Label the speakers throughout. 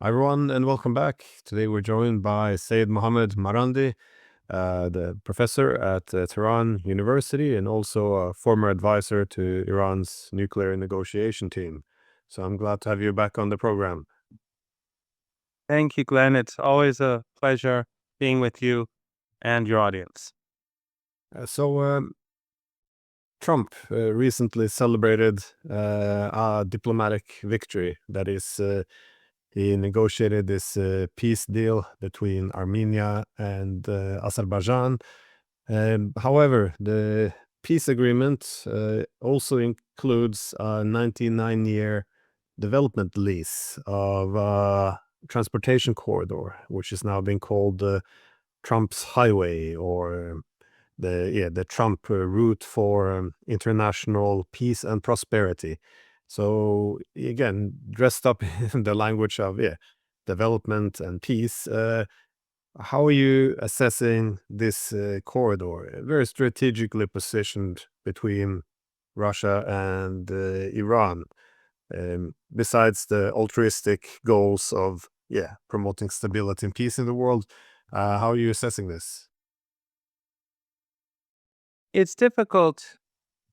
Speaker 1: Hi everyone, and welcome back. Today we're joined by Seyed Mohammad Marandi, the professor at Tehran University and also a former advisor to Iran's nuclear negotiation team. So I'm glad to have you back on the program.
Speaker 2: Thank you, Glenn. It's always a pleasure being with you and your audience.
Speaker 1: Trump recently celebrated a diplomatic victory. That is, he negotiated this peace deal between Armenia and Azerbaijan. However, the peace agreement also includes a 99-year development lease of a transportation corridor, which is now being called Trump's Highway, or the Trump route for international peace and prosperity. So again, dressed up in the language of development and peace. How are you assessing this corridor, very strategically positioned between Russia and Iran, besides the altruistic goals of promoting stability and peace in the world? How are you assessing this?
Speaker 2: It's difficult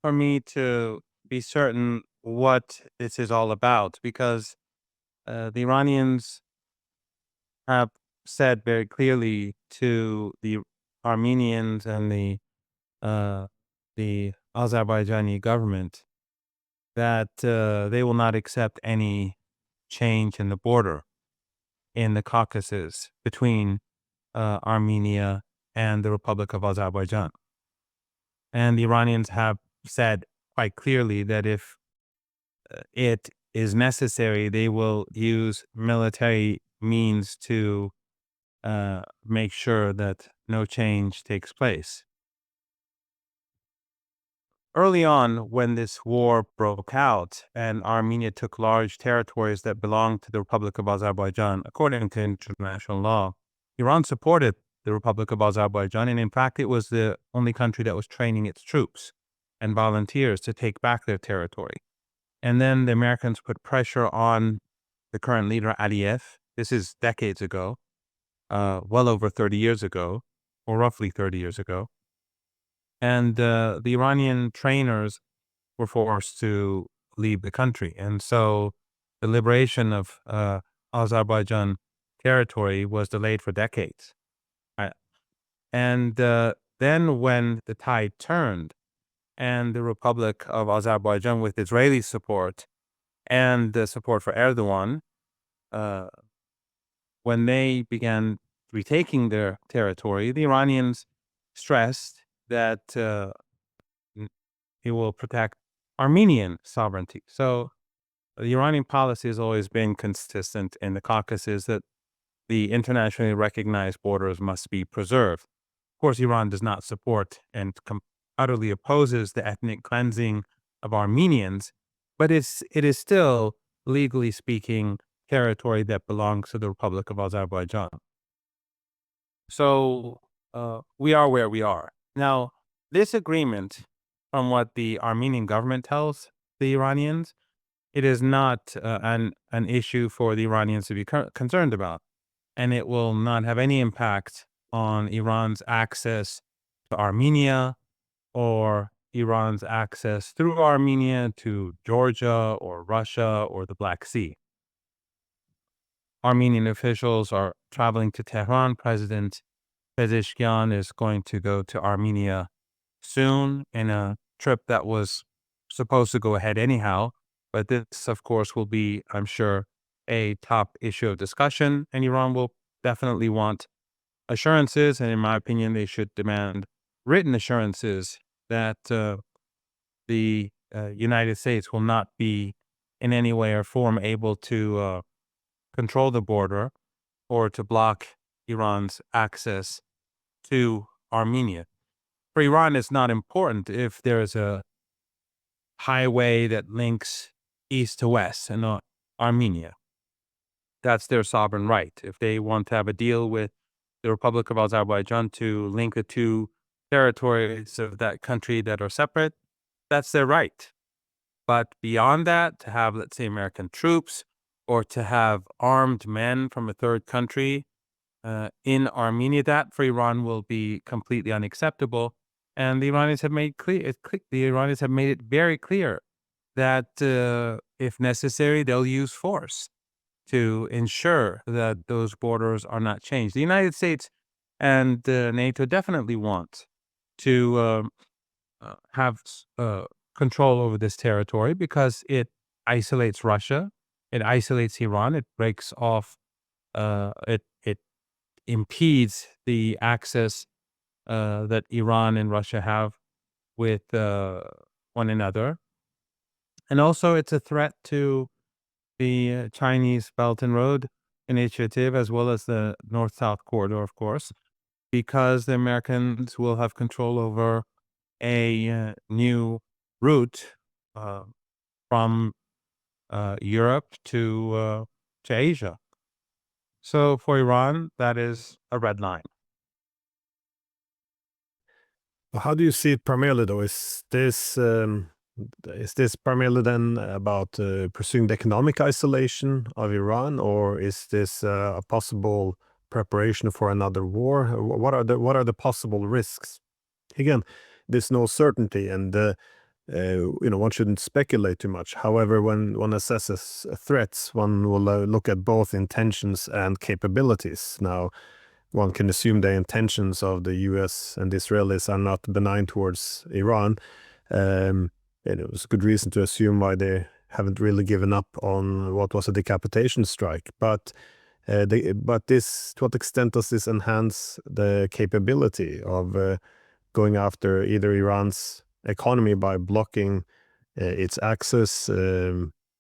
Speaker 2: for me to be certain what this is all about because the Iranians have said very clearly to the Armenians and uh, the Azerbaijani government that they will not accept any change in the border in the Caucasus between Armenia and the Republic of Azerbaijan. And the Iranians have said quite clearly that if it is necessary, they will use military means to make sure that no change takes place. Early on, when this war broke out and Armenia took large territories that belonged to the Republic of Azerbaijan, according to international law, Iran supported the Republic of Azerbaijan, and in fact, it was the only country that was training its troops and volunteers to take back their territory. And then the Americans put pressure on the current leader, Aliyev. This is decades ago, well over 30 years ago, or roughly 30 years ago. And the Iranian trainers were forced to leave the country. And so the liberation of Azerbaijan territory was delayed for decades. Right? And then when the tide turned and the Republic of Azerbaijan, with Israeli support and the support for Erdogan, uh, when they began retaking their territory, the Iranians stressed that it will protect Armenian sovereignty. So the Iranian policy has always been consistent in the Caucasus that the internationally recognized borders must be preserved. Of course, Iran does not support and utterly opposes the ethnic cleansing of Armenians, but it is still, legally speaking, territory that belongs to the Republic of Azerbaijan. So we are where we are. Now, this agreement, from what the Armenian government tells the Iranians, it is not an issue for the Iranians to be concerned about, and it will not have any impact on Iran's access to Armenia or Iran's access through Armenia to Georgia or Russia or the Black Sea. Armenian officials are traveling to Tehran. President Pezeshkian is going to go to Armenia soon in a trip that was supposed to go ahead anyhow. But this, of course, will be, I'm sure, a top issue of discussion, and Iran will definitely want assurances. And in my opinion, they should demand written assurances that the United States will not be in any way or form able to control the border or to block Iran's access to Armenia. For Iran, it's not important if there's a highway that links east to west in Armenia. That's their sovereign right. If they want to have a deal with the Republic of Azerbaijan to link the two territories of that country that are separate, that's their right. But beyond that, to have, let's say, American troops or to have armed men from a third country in Armenia. That for Iran will be completely unacceptable. And the Iranians have made it very clear that if necessary, they'll use force to ensure that those borders are not changed. The United States and NATO definitely want to have control over this territory because it isolates Russia, it isolates Iran, it breaks off, it impedes the access that Iran and Russia have with one another. And also it's a threat to the Chinese Belt and Road Initiative, as well as the North-South Corridor, of course, because the Americans will have control over a new route from Europe to Asia. So for Iran, that is a red line.
Speaker 1: How do you see it primarily, though? Is this primarily then about pursuing the economic isolation of Iran, or is this a possible preparation for another war? What are the possible risks? Again, there's no certainty, and one shouldn't speculate too much. However, when one assesses threats, one will look at both intentions and capabilities. Now, one can assume the intentions of the US and the Israelis are not benign towards Iran. And it was good reason to assume why they haven't really given up on what was a decapitation strike. But to what extent does this enhance the capability of going after either Iran's economy by blocking its access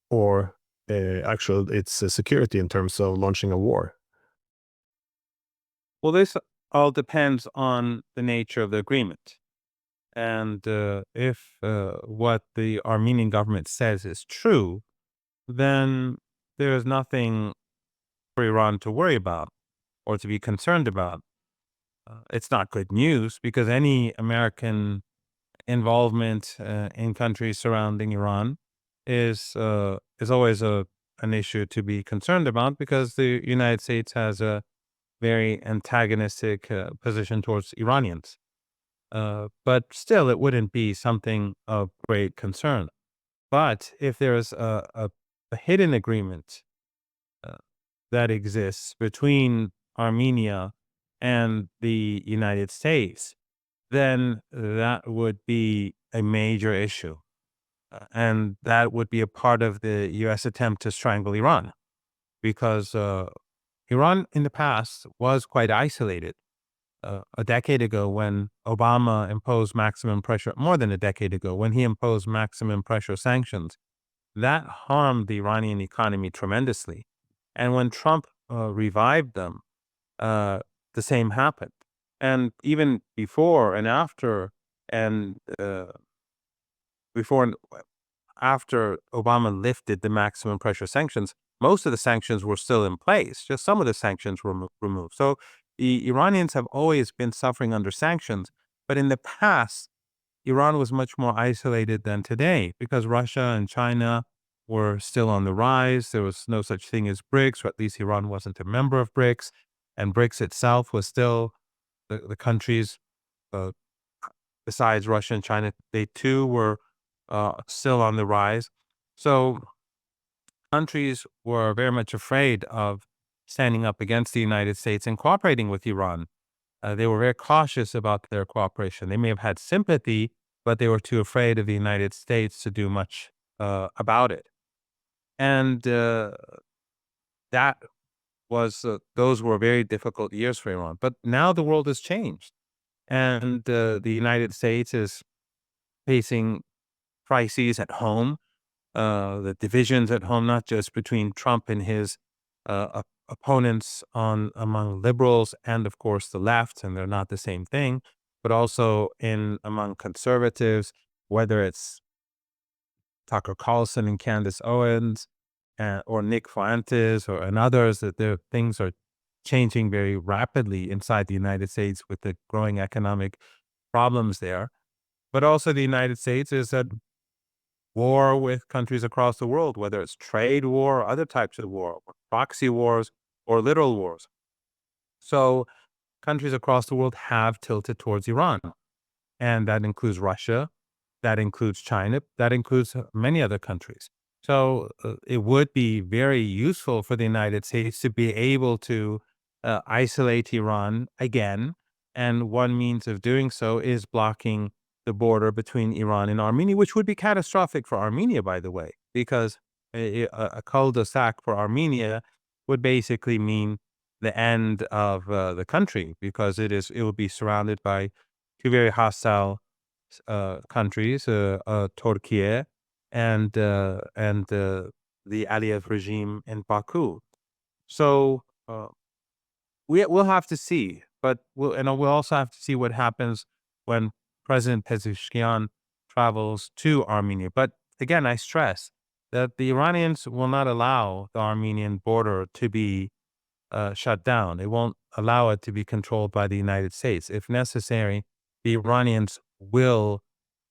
Speaker 1: or its security in terms of launching a war?
Speaker 2: Well, this all depends on the nature of the agreement. And if what the Armenian government says is true, then there is nothing for Iran to worry about or to be concerned about. It's not good news because any American involvement in countries surrounding Iran is always an issue to be concerned about because the United States has a very antagonistic position towards Iranians. But still, it wouldn't be something of great concern. But if there's a hidden agreement that exists between Armenia and the United States, then that would be a major issue. And that would be a part of the U.S. attempt to strangle Iran because Iran in the past was quite isolated. A decade ago, when Obama imposed maximum pressure, more than a decade ago, when he imposed maximum pressure sanctions, that harmed the Iranian economy tremendously. And when Trump revived them, the same happened. And even before and after, and before and after Obama lifted the maximum pressure sanctions, most of the sanctions were still in place. Just some of the sanctions were removed. So the Iranians have always been suffering under sanctions. But in the past, Iran was much more isolated than today because Russia and China were still on the rise. There was no such thing as BRICS, or at least Iran wasn't a member of BRICS. And BRICS itself was still the countries, besides Russia and China, they too were still on the rise. So countries were very much afraid of standing up against the United States and cooperating with Iran. They were very cautious about their cooperation. They may have had sympathy, but they were too afraid of the United States to do much about it. And that was those were very difficult years for Iran. But now the world has changed, and the United States is facing crises at home, the divisions at home, not just between Trump and his opponents among liberals and, of course, the left, and they're not the same thing, but also among conservatives, whether it's Tucker Carlson and Candace Owens, or Nick Fuentes, and others, that their things are changing very rapidly inside the United States with the growing economic problems there. But also the United States is at war with countries across the world, whether it's trade war or other types of war, or proxy wars or literal wars. So countries across the world have tilted towards Iran. And that includes Russia, that includes China, that includes many other countries. So it would be very useful for the United States to be able to isolate Iran again. And one means of doing so is blocking the border between Iran and Armenia, which would be catastrophic for Armenia, by the way, because a cul-de-sac for Armenia would basically mean the end of the country, because it will be surrounded by two very hostile countries, Turkey and the Aliyev regime in Baku. So we'll have to see, but we'll also have to see what happens when President Pezeshkian travels to Armenia. But again, I stress that the Iranians will not allow the Armenian border to be shut down. They won't allow it to be controlled by the United States. If necessary, the Iranians will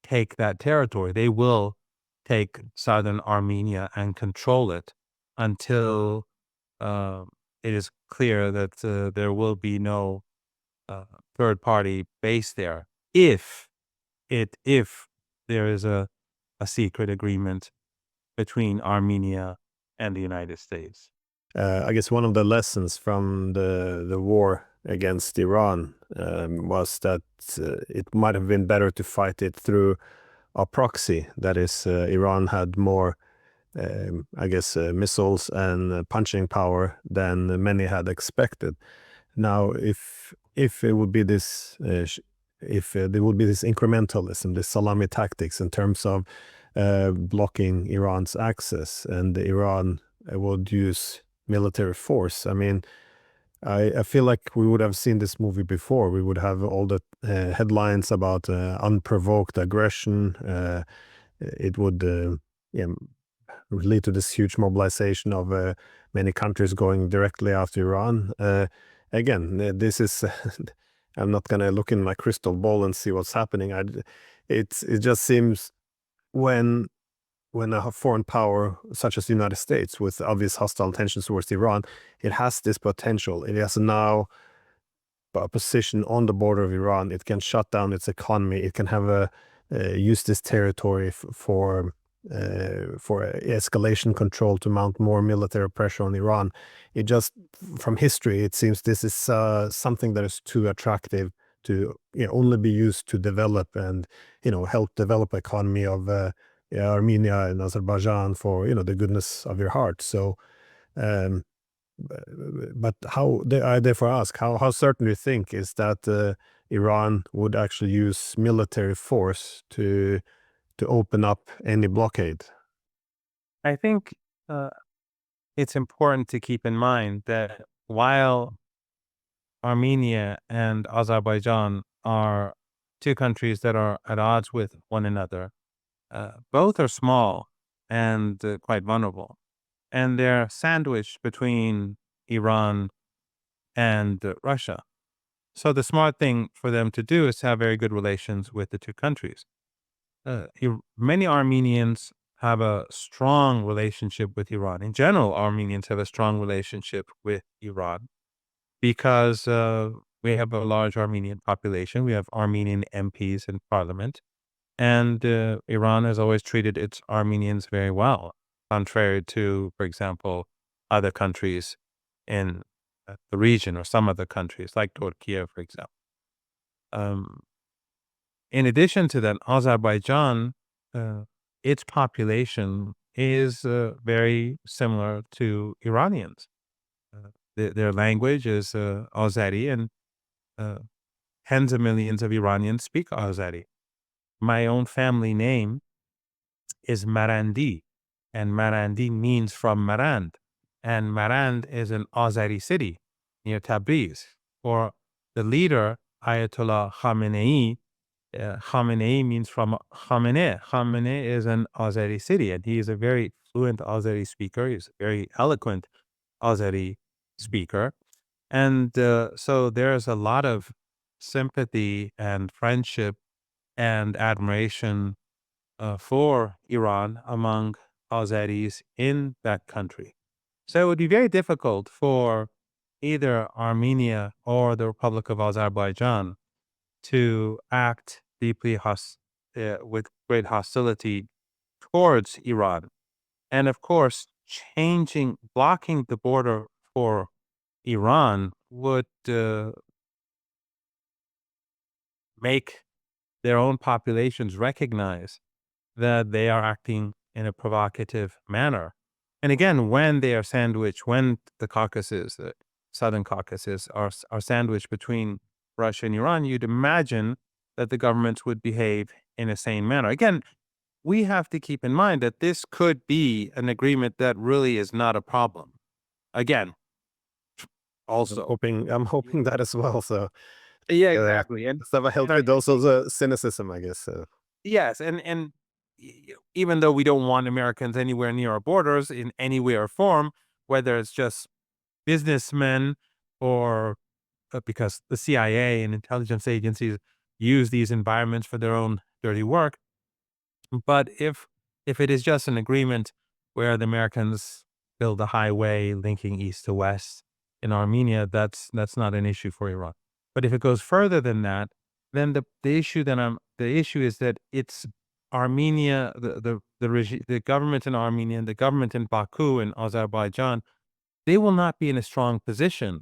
Speaker 2: take that territory. They will take southern Armenia and control it until it is clear that there will be no third party base there. If there is a secret agreement between Armenia and the United States.
Speaker 1: I guess one of the lessons from the war against Iran was that it might have been better to fight it through a proxy. That is, Iran had more, I guess, missiles and punching power than many had expected. Now, if it would be this, if there would be this incrementalism, this salami tactics in terms of blocking Iran's access, and Iran would use military force. I mean, I feel like we would have seen this movie before. We would have all the headlines about unprovoked aggression. It would yeah, lead to this huge mobilization of many countries going directly after Iran. Again, this is, I'm not going to look in my crystal ball and see what's happening. It just seems when a foreign power such as the United States, with obvious hostile intentions towards Iran, it has this potential. It has now a position on the border of Iran. It can shut down its economy. It can have use this territory for escalation control to mount more military pressure on Iran. It just, from history, it seems this is something that is too attractive to only be used to develop and help develop economy of Armenia and Azerbaijan for the goodness of your heart. So, but I therefore ask, how certain do you think is that Iran would actually use military force to open up any blockade?
Speaker 2: I think it's important to keep in mind that while Armenia and Azerbaijan are two countries that are at odds with one another, both are small and quite vulnerable. And they're sandwiched between Iran and Russia. So the smart thing for them to do is to have very good relations with the two countries. Many Armenians have a strong relationship with Iran. In general, Armenians have a strong relationship with Iran because we have a large Armenian population. We have Armenian MPs in parliament. And Iran has always treated its Armenians very well, contrary to, for example, other countries in the region, or some other countries like Turkey, for example. In addition to that, Azerbaijan, its population is very similar to Iranians. Their language is Azeri, and tens of millions of Iranians speak Azeri. My own family name is Marandi, and Marandi means from Marand. And Marand is an Azeri city near Tabriz. For the leader, Ayatollah Khamenei, Khamenei means from Khamenei. Khamenei is an Azeri city, and he is a very fluent Azeri speaker. He's a very eloquent Azeri speaker. And so there's a lot of sympathy and friendship and admiration for Iran among Azeris in that country. So it would be very difficult for either Armenia or the Republic of Azerbaijan to act with great hostility towards Iran. And of course, blocking the border for Iran would make their own populations recognize that they are acting in a provocative manner. And again, when they are sandwiched, when the Caucasus, the Southern Caucasus, are sandwiched between Russia and Iran, you'd imagine that the governments would behave in a sane manner. Again, we have to keep in mind that this could be an agreement that really is not a problem. Again, also,
Speaker 1: I'm hoping that as well. So
Speaker 2: yeah, exactly. And
Speaker 1: some healthy dose of cynicism, I guess.
Speaker 2: yes, and even though we don't want Americans anywhere near our borders in any way or form, whether it's just businessmen or because the CIA and intelligence agencies use these environments for their own dirty work. But if it is just an agreement where the Americans build a highway linking east to west in Armenia, that's not an issue for Iran. But if it goes further than that, then the issue is that it's Armenia, the government in Armenia and the government in Baku and Azerbaijan, they will not be in a strong position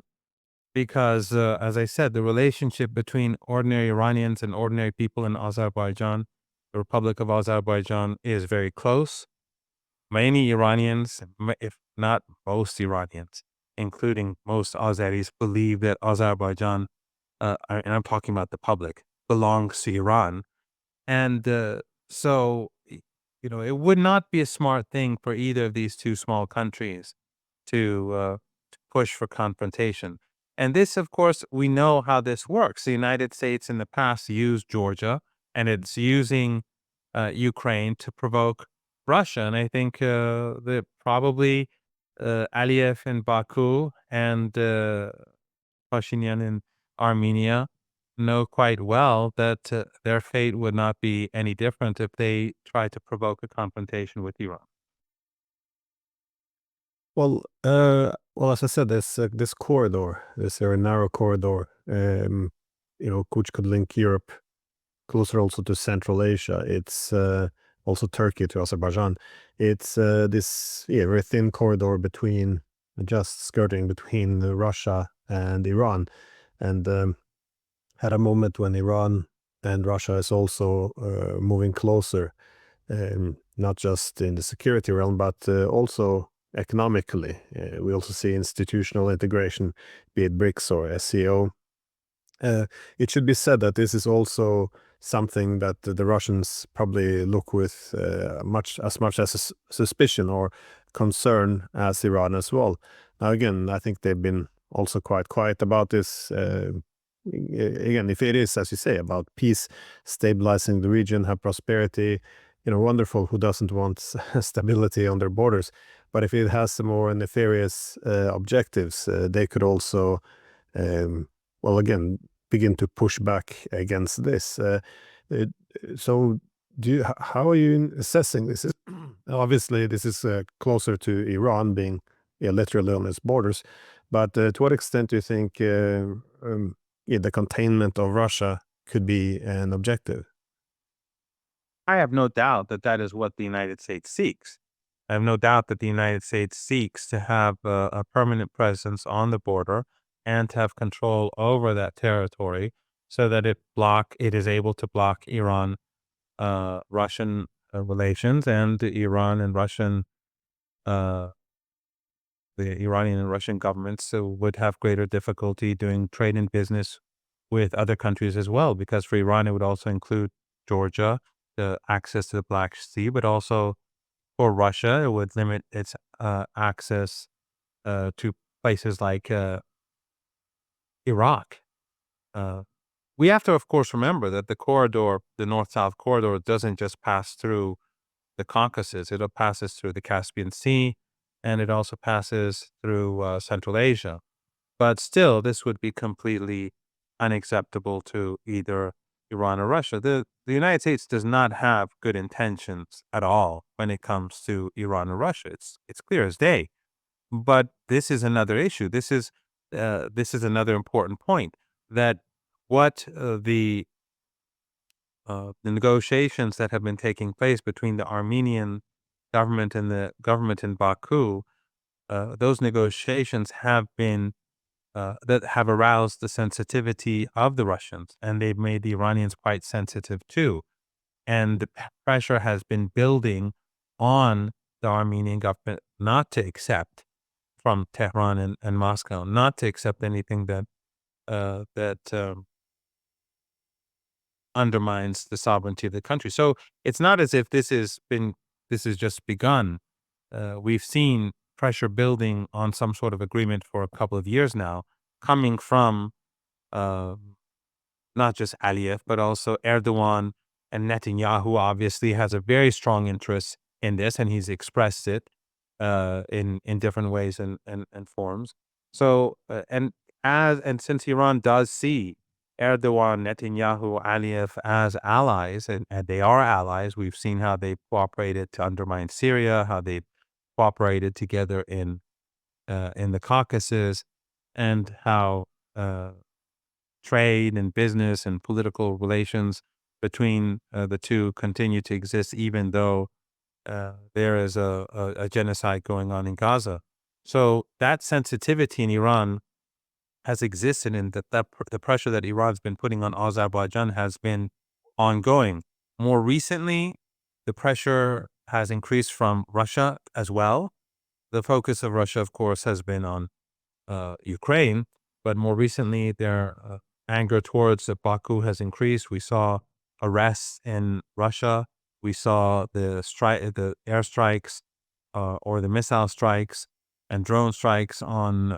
Speaker 2: because, as I said, the relationship between ordinary Iranians and ordinary people in Azerbaijan, the Republic of Azerbaijan, is very close. Many Iranians, if not most Iranians, including most Azeris, believe that Azerbaijan, and I'm talking about the public, belongs to Iran. And so, it would not be a smart thing for either of these two small countries to push for confrontation. And this, of course, we know how this works. The United States in the past used Georgia, and it's using Ukraine to provoke Russia. And I think that probably Aliyev in Baku and Pashinyan in Armenia know quite well that their fate would not be any different if they try to provoke a confrontation with Iran.
Speaker 1: Well, as I said, this corridor, this very narrow corridor, which could link Europe closer also to Central Asia. It's also Turkey to Azerbaijan. It's this very thin corridor between, just skirting between Russia and Iran, and at a moment when Iran and Russia is also moving closer, not just in the security realm, but also economically. We also see institutional integration, be it BRICS or SCO. It should be said that this is also something that the Russians probably look with as much as a suspicion or concern as Iran as well. Now, again, I think they've been also quite quiet about this. Again, if it is, as you say, about peace, stabilizing the region, have prosperity, wonderful. Who doesn't want stability on their borders? But if it has some more nefarious objectives, they could also, again, begin to push back against this. So, how are you assessing this? Obviously, this is closer to Iran being literally on its borders. But to what extent do you think the containment of Russia could be an objective?
Speaker 2: I have no doubt that that is what the United States seeks. I have no doubt that the United States seeks to have a permanent presence on the border and to have control over that territory so that it is able to block Iran Russian relations and the Iranian and Russian governments would have greater difficulty doing trade and business with other countries as well, because for Iran, it would also include Georgia, the access to the Black Sea, but also for Russia, it would limit its access to places like Iraq. We have to, of course, remember that the corridor, the north-south corridor, doesn't just pass through the Caucasus. It passes through the Caspian Sea, and it also passes through Central Asia. But still, this would be completely unacceptable to either Iran or Russia. The United States does not have good intentions at all when it comes to Iran or Russia. It's clear as day. But this is another issue. This is another important point, that what the negotiations that have been taking place between the Armenian government and the government in Baku, those negotiations have been that have aroused the sensitivity of the Russians, and they've made the Iranians quite sensitive too. And the pressure has been building on the Armenian government not to accept from Tehran and Moscow, not to accept anything that undermines the sovereignty of the country. So it's not as if this has just begun. We've seen pressure building on some sort of agreement for a couple of years now, coming from uh, not just Aliyev, but also Erdogan, and Netanyahu obviously has a very strong interest in this, and he's expressed it in different ways and forms. So and since Iran does see Erdogan, Netanyahu, Aliyev as allies, and they are allies, we've seen how they cooperated to undermine Syria, how they cooperated together in the Caucasus, and how trade and business and political relations between the two continue to exist, even though there is a genocide going on in Gaza. So that sensitivity in Iran has existed, and the pressure that Iran's been putting on Azerbaijan has been ongoing. More recently, the pressure has increased from Russia as well. The focus of Russia, of course, has been on Ukraine, but more recently, their anger towards Baku has increased. We saw arrests in Russia. We saw the airstrikes or the missile strikes and drone strikes on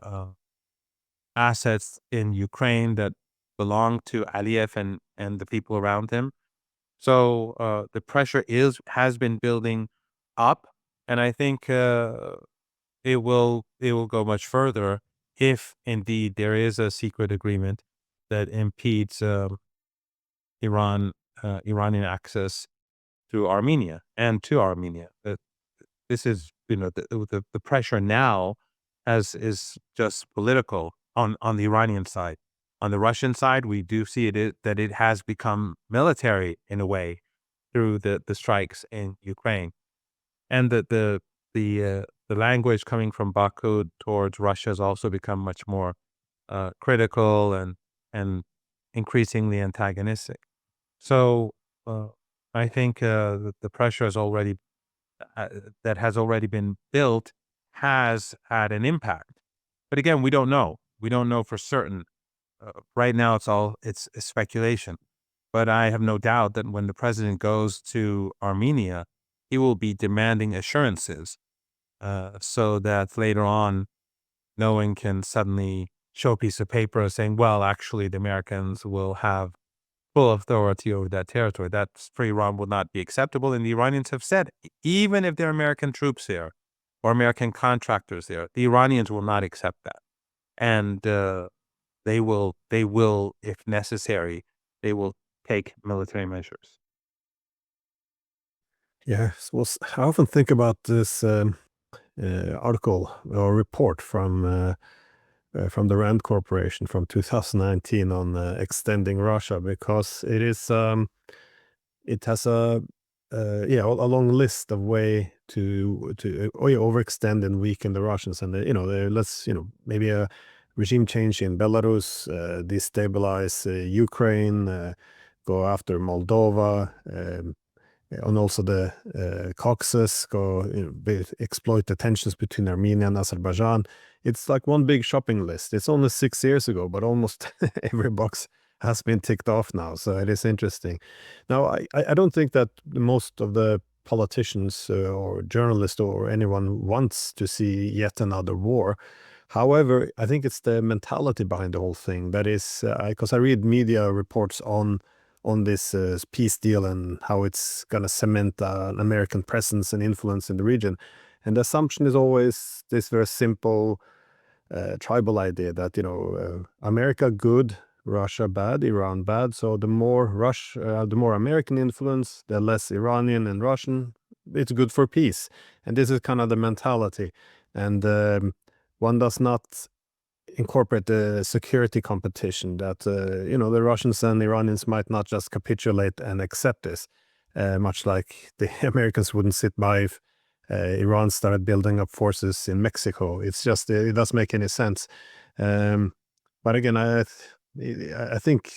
Speaker 2: assets in Ukraine that belong to Aliyev and the people around him. So the pressure has been building up, and I think it will go much further if indeed there is a secret agreement that impedes Iranian access through Armenia and to Armenia. This is, the pressure now is just political on the Iranian side. On the Russian side, we do see that it has become military in a way through the strikes in Ukraine, and the language coming from Baku towards Russia has also become much more critical and increasingly antagonistic. So I think the pressure that has already been built has had an impact. But again, we don't know. We don't know for certain. Right now, it's speculation. But I have no doubt that when the president goes to Armenia, he will be demanding assurances so that later on, no one can suddenly show a piece of paper saying, well, actually, the Americans will have full authority over that territory. That for Iran will not be acceptable. And the Iranians have said, even if there are American troops there or American contractors there, the Iranians will not accept that. And they will, if necessary, they will take military measures.
Speaker 1: Yeah, well, I often think about this article or report from the Rand Corporation from 2019 on extending Russia, because it has a long list of way to overextend and weaken the Russians, and maybe a regime change in Belarus, destabilize Ukraine, go after Moldova. And also the Caucasus, exploit the tensions between Armenia and Azerbaijan. It's like one big shopping list. It's only 6 years ago, but almost every box has been ticked off now. So it is interesting. Now, I don't think that most of the politicians or journalists or anyone wants to see yet another war. However, I think it's the mentality behind the whole thing. That is, because I read media reports on this peace deal and how it's going to cement an American presence and influence in the region. And the assumption is always this very simple tribal idea that, America good, Russia bad, Iran bad. So the more the more American influence, the less Iranian and Russian. It's good for peace, and this is kind of the mentality. And one does not incorporate the security competition that the Russians and Iranians might not just capitulate and accept this, much like the Americans wouldn't sit by if Iran started building up forces in Mexico. It's just it doesn't make any sense. But again, I think,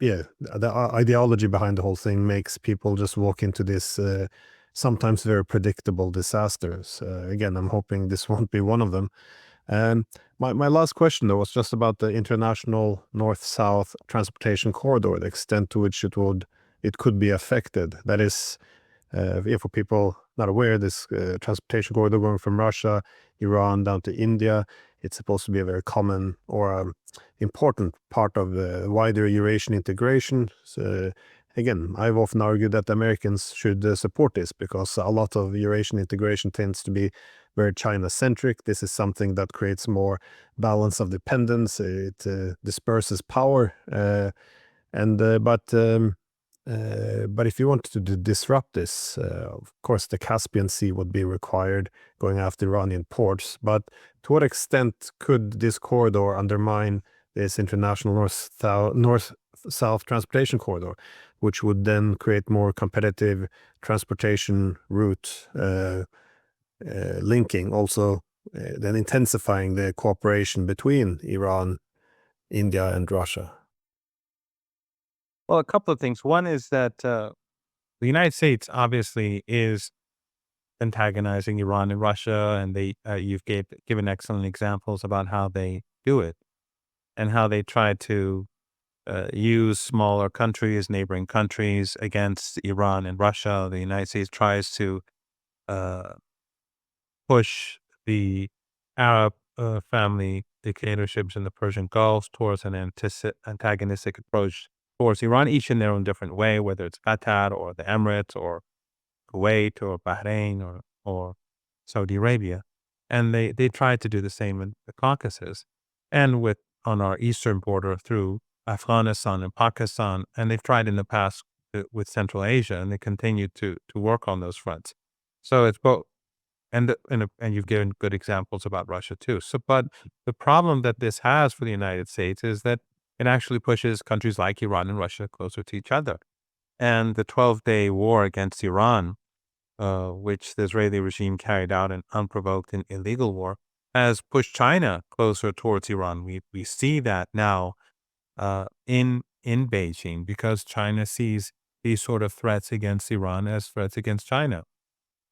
Speaker 1: yeah, the ideology behind the whole thing makes people just walk into this sometimes very predictable disasters. Again, I'm hoping this won't be one of them. And my last question, though, was just about the international north-south transportation corridor, the extent to which it could be affected. That is, for people not aware, this transportation corridor going from Russia, Iran down to India, it's supposed to be a very common or important part of the wider Eurasian integration. So, again, I've often argued that the Americans should support this because a lot of Eurasian integration tends to be very China-centric. This is something that creates more balance of dependence. It disperses power. But if you want to disrupt this, of course, the Caspian Sea would be required, going after Iranian ports. But to what extent could this corridor undermine this international north-south transportation corridor, which would then create more competitive transportation route linking, also then intensifying the cooperation between Iran, India, and Russia?
Speaker 2: Well, a couple of things. One is that the United States obviously is antagonizing Iran and Russia, and you've given excellent examples about how they do it and how they try to use smaller countries, neighboring countries against Iran and Russia. The United States tries to uh, push the Arab family dictatorships in the Persian Gulf towards an antagonistic approach towards Iran, each in their own different way, whether it's Qatar or the Emirates or Kuwait or Bahrain or Saudi Arabia. And they tried to do the same in the Caucasus and on our eastern border through Afghanistan and Pakistan. And they've tried in the past with Central Asia, and they continue to work on those fronts. So it's both. And you've given good examples about Russia too. So, but the problem that this has for the United States is that it actually pushes countries like Iran and Russia closer to each other. And the 12-day war against Iran, which the Israeli regime carried out an unprovoked and illegal war, has pushed China closer towards Iran. We see that now in Beijing, because China sees these sort of threats against Iran as threats against China.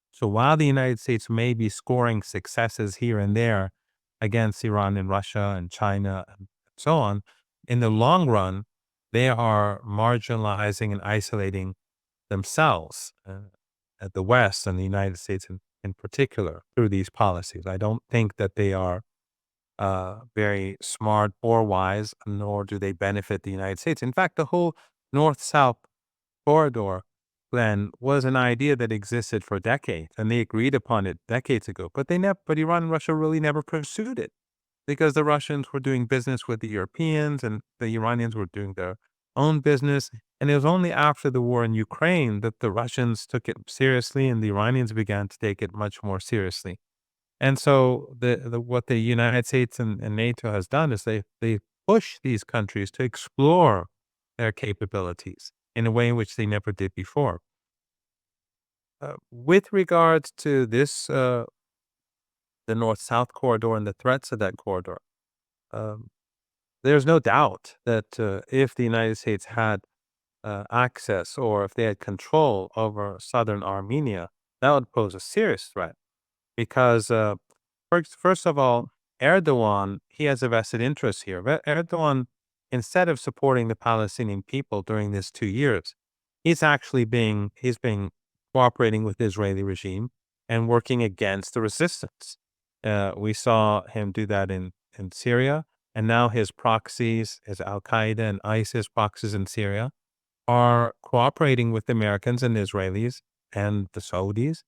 Speaker 2: So while the United States may be scoring successes here and there against Iran and Russia and China and so on, in the long run, they are marginalizing and isolating themselves, at the West and the United States in particular, through these policies. I don't think that they are very smart or wise, nor do they benefit the United States. In fact, the whole North-South corridor plan was an idea that existed for decades, and they agreed upon it decades ago. But Iran and Russia really never pursued it, because the Russians were doing business with the Europeans, and the Iranians were doing their own business. And it was only after the war in Ukraine that the Russians took it seriously, and the Iranians began to take it much more seriously. And so what the United States and NATO has done is they push these countries to explore their capabilities in a way in which they never did before. With regards to this, the North-South corridor and the threats of that corridor, there's no doubt that if the United States had access, or if they had control over southern Armenia, that would pose a serious threat. Because first of all, Erdogan, he has a vested interest here. Erdogan, instead of supporting the Palestinian people during this 2 years, he's been cooperating with the Israeli regime and working against the resistance. We saw him do that in Syria, and now his proxies, his Al-Qaeda and ISIS proxies in Syria, are cooperating with the Americans and the Israelis and the Saudis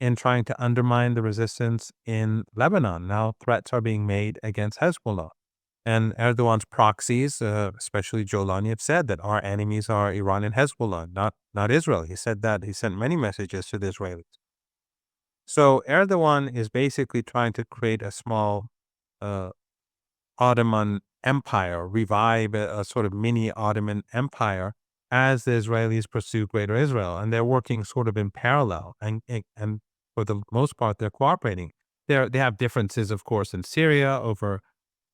Speaker 2: in trying to undermine the resistance in Lebanon. Now threats are being made against Hezbollah. And Erdogan's proxies, especially Jolani, have said that our enemies are Iran and Hezbollah, not Israel. He said that. He sent many messages to the Israelis. So Erdogan is basically trying to create a small Ottoman empire, revive a sort of mini Ottoman empire as the Israelis pursue Greater Israel. And they're working sort of in parallel. And for the most part, they're cooperating. They have differences, of course, in Syria over,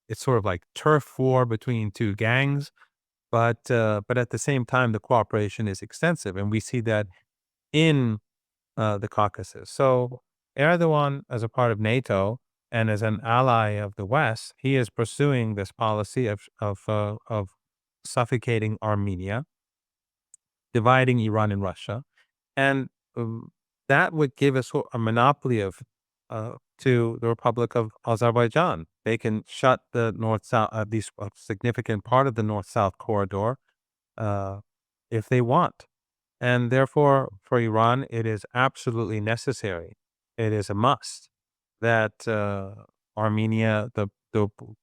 Speaker 2: it's sort of like turf war between two gangs. But at the same time, the cooperation is extensive. And we see that in the Caucasus. So Erdogan, as a part of NATO and as an ally of the West, he is pursuing this policy of suffocating Armenia, dividing Iran and Russia, and that would give us a monopoly of to the Republic of Azerbaijan. They can shut the north-south, at least a significant part of the north-south corridor, if they want. And therefore, for Iran, it is absolutely necessary. It is a must that Armenia, the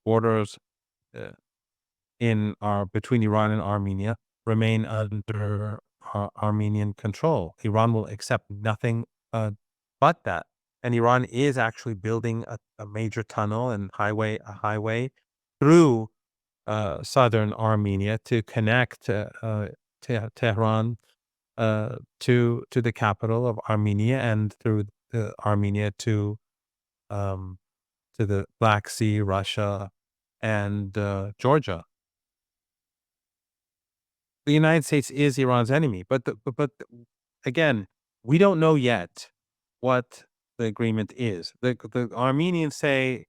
Speaker 2: borders between Iran and Armenia remain under Armenian control. Iran will accept nothing but that. And Iran is actually building a major tunnel and a highway through southern Armenia to connect Tehran to the capital of Armenia, and through Armenia to the Black Sea, Russia, and Georgia. The United States is Iran's enemy, but again, we don't know yet what the agreement is. The Armenians say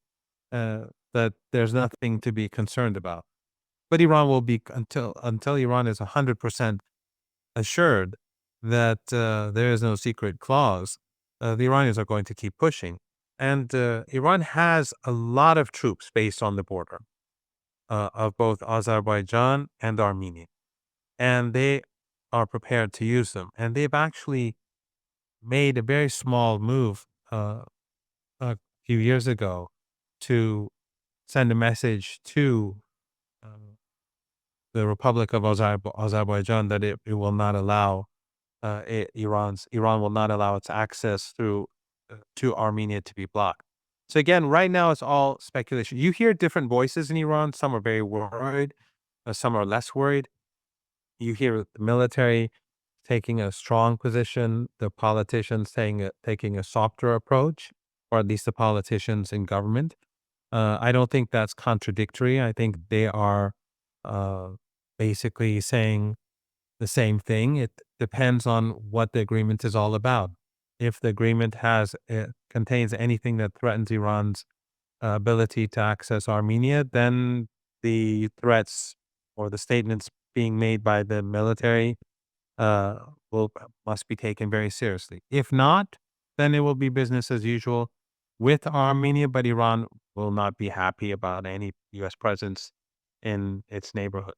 Speaker 2: that there's nothing to be concerned about, but Iran will be until Iran is 100% assured that there is no secret clause. The Iranians are going to keep pushing, and Iran has a lot of troops based on the border of both Azerbaijan and Armenia, and they are prepared to use them. And they've actually made a very small move a few years ago to send a message to the Republic of Azerbaijan that it will not allow Iran will not allow its access through to Armenia to be blocked. So again, right now it's all speculation. You hear different voices in Iran. Some are very worried, some are less worried. You hear the military taking a strong position, the politicians taking a softer approach, or at least the politicians in government. I don't think that's contradictory. I think they are basically saying the same thing. It depends on what the agreement is all about. If the agreement contains anything that threatens Iran's ability to access Armenia, then the threats or the statements being made by the military must be taken very seriously. If not, then it will be business as usual with Armenia, but Iran will not be happy about any U.S. presence in its neighborhood.